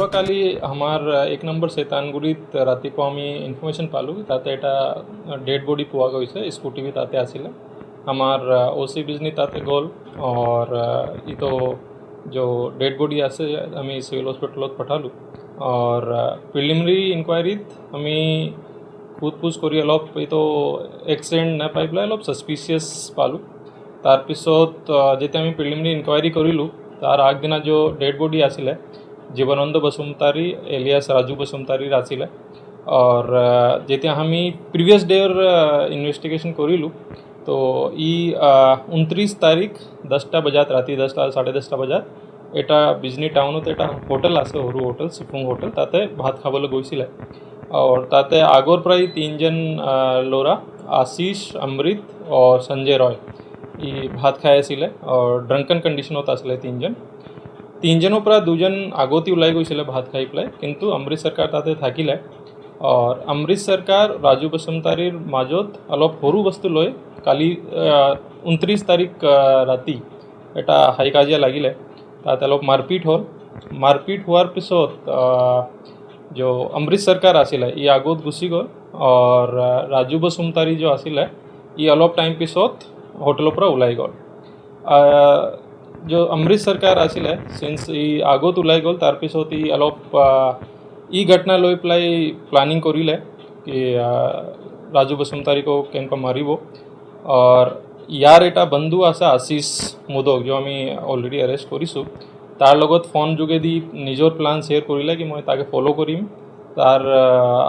যোৱাকালি আমাৰ 1 নম্বৰ শৈতানগুৰিত ৰাতিপুৱা আমি ইনফৰমেশ্যন পালোঁ তাতে এটা ডেড বডি পোৱা গৈছে স্কুটি भी তাতে আছিলে আমাৰ ओसी बिजनी তাতে গ'ল और इतो जो डेड बॉडी আছে আমি সিভিল হস্পিটেলত পঠালোঁ और প্ৰিলিমিনাৰী ইনকুৱাৰীত আমি সোধ-পোছ কৰি অলপ এইটো এক্সিডেণ্ট নাপাই পেলাই অলপ সাসপিচিয়াছ পালোঁ তাৰপিছত যেতিয়া আমি প্ৰিলিমিনাৰী ইনকুৱাৰী কৰিলোঁ তাৰ আগদিনা जो डेड बॉडी आছিলে जीवनानंद बसुमतारी एलियास राजू बसुमतारी आছিলে और যেতিয়া আমি प्रिवियस डेर इन्वेस्टिगेशन करिलु तो इ 29 तारीख 10टा बजात राति 10टा 10:30 बजात এটা বিজনী টাউনত এটা হোটেল আছে সৰু হোটেল সিফুং হোটেল তাতে ভাত খাবলৈ গৈছিলে और তাতে আগৰ প্ৰায় তিনজন ল'ৰা आशीष अमृत और संजय रॉय इ ভাত খাই আছিলে और ড্ৰাংকন কণ্ডিশ্যনত আছিলে তিনজনৰ পৰা দুজন আগতে ওলাই গৈছিলে ভাত খাই পেলাই কিন্তু অমৃত সৰকাৰ তাতে থাকিলে और অমৃত সৰকাৰ ৰাজু বসুমতাৰীৰ মাজত অলপ সৰু বস্তু লৈ কালি 29 তাৰিখ ৰাতি এটা হাই কাজিয়া লাগিলে তাতে অলপ মাৰপিট হ'ল মাৰপিট হোৱাৰ পিছত जो অমৃত সৰকাৰ আছিলে ই আগত গুচি গ'ল और ৰাজু বসুমতাৰী जो আছিলে ই অলপ টাইম পিছত হোটেলৰ পৰা ওলাই গ'ল जो অমৃত সৰকাৰ আছিলে সিন্স ই আগত ওলাই গ'ল তাৰপিছত ই অলপ ই ঘটনা লৈ পেলাই প্লানিং কৰিলে কি ৰাজু বসুমতাৰীক কেনেকৈ মাৰিব और ইয়াৰ এটা বন্ধু আছে আশিষ মোদক जो আমি অলৰেডি এৰেষ্ট কৰিছোঁ তাৰ লগত ফোন যোগেদি নিজৰ প্লান শ্বেয়াৰ কৰিলে কি মই তাকে ফলো কৰিম তাৰ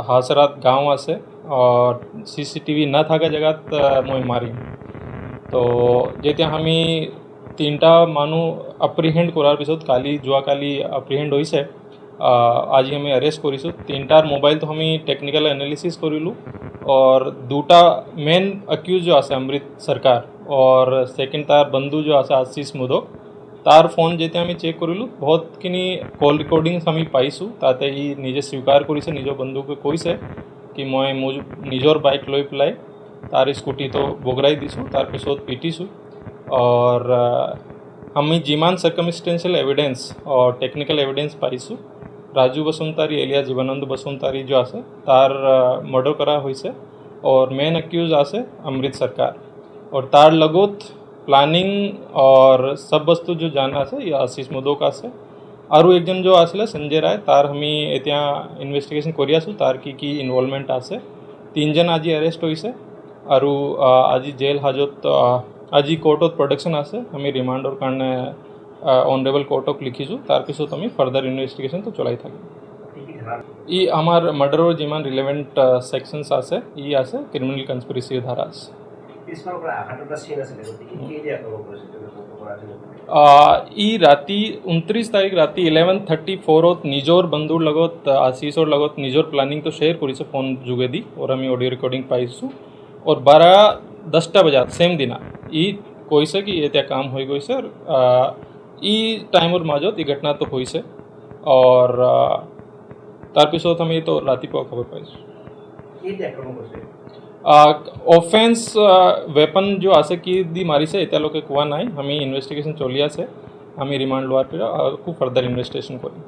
হাসৰাত গাঁও আছে और CCTV নাথাকা জেগাত মই মাৰিম তো যেতিয়া আমি তিনটা মানুহ এপ্ৰিহেণ্ড কৰাৰ পিছত যোৱাকালি এপ্ৰিহেণ্ড হৈছে আজি আমি এৰেষ্ট কৰিছোঁ তিনটাৰ মোবাইলটো আমি টেকনিক্যাল এনালিसिस কৰিলোঁ और দুটা মেইন অ্যাকিউজ जो আছে অমৃত সৰকাৰ और সেকেন্ড তাৰ বন্ধু जो আছে আশিষ মোদক তাৰ ফোন যেতিয়া আমি চেক কৰিলোঁ বহুতখিনি কল ৰেকৰ্ডিংছ আমি পাইছোঁ তাতে ই নিজে স্বীকাৰ কৰিছে নিজৰ বন্ধুকে কৈছে কি মই নিজৰ বাইক লৈ পেলাই তাৰ স্কুটিটো বগৰাই দিছোঁ তাৰপিছত পিটিছোঁ और আমি যিমান সার্কামস্টেন্সিয়াল এভিডেন্স और টেকনিক্যাল এভিডেন্স পাইছোঁ राजू बसुमतारी एलियास जीवनानंद बसुमतारी जो আছে तार मर्डर करा होइसे और मेन अक्यूज আছে अमृत सरकार और तार लगत प्लानिंग और सब वस्तु जो जाना আছে या आशीष मोदक আছে আৰু একজন जो आছিলে संजय राय तार আমি এতিয়া ইনভেস্টিগেশন কৰি আছো तार কি ইনভলভমেন্ট আছে তিনজন আজি এৰেষ্ট হৈছে আৰু আজি জেল হাজত আজি কোৰ্টত প্ৰোডাকশন আছে আমি ৰিমান্ডৰ কাৰণে অনাৰেবল কোৰ্টক লিখিছোঁ তাৰপিছত আমি ফাৰ্দাৰ ইনভেস্টিগেশন তো চলাই থাকিম ই আমাৰ মাৰ্ডাৰৰ যিমান ৰিলেভেন্ট সেকশনস আছে ই আছে ক্ৰিমিনাল কনস্পিৰেসি ধাৰা আছে ই ৰাতি 29 তাৰিখ ৰাতি 11:34 নিজৰ বন্ধুৰ লগত আশিষৰ লগত নিজৰ প্লানিংটো শ্বেয়াৰ কৰিছে ফোন যোগেদি और আমি অডিও ৰেকৰ্ডিং পাইছোঁ और 12:10 বজাত সেম দিনা ই কৈছে কি এতিয়া কাম হৈ গৈছে और ই টাইমৰ মাজত এই ঘটনাটো হৈছে और তাৰপিছত আমি তো ৰাতিপুৱা খবৰ পাইছোঁ অফেন্স वेपन जो আছে কি দি মাৰিছে এতিয়ালৈকে কোৱা নাই আমি ইনভেস্টিগেশন চলি আছে আমি ৰিমান্ড লোৱাৰ পিছত আকৌ ফাৰ্দাৰ ইনভেস্টিগেশন কৰিম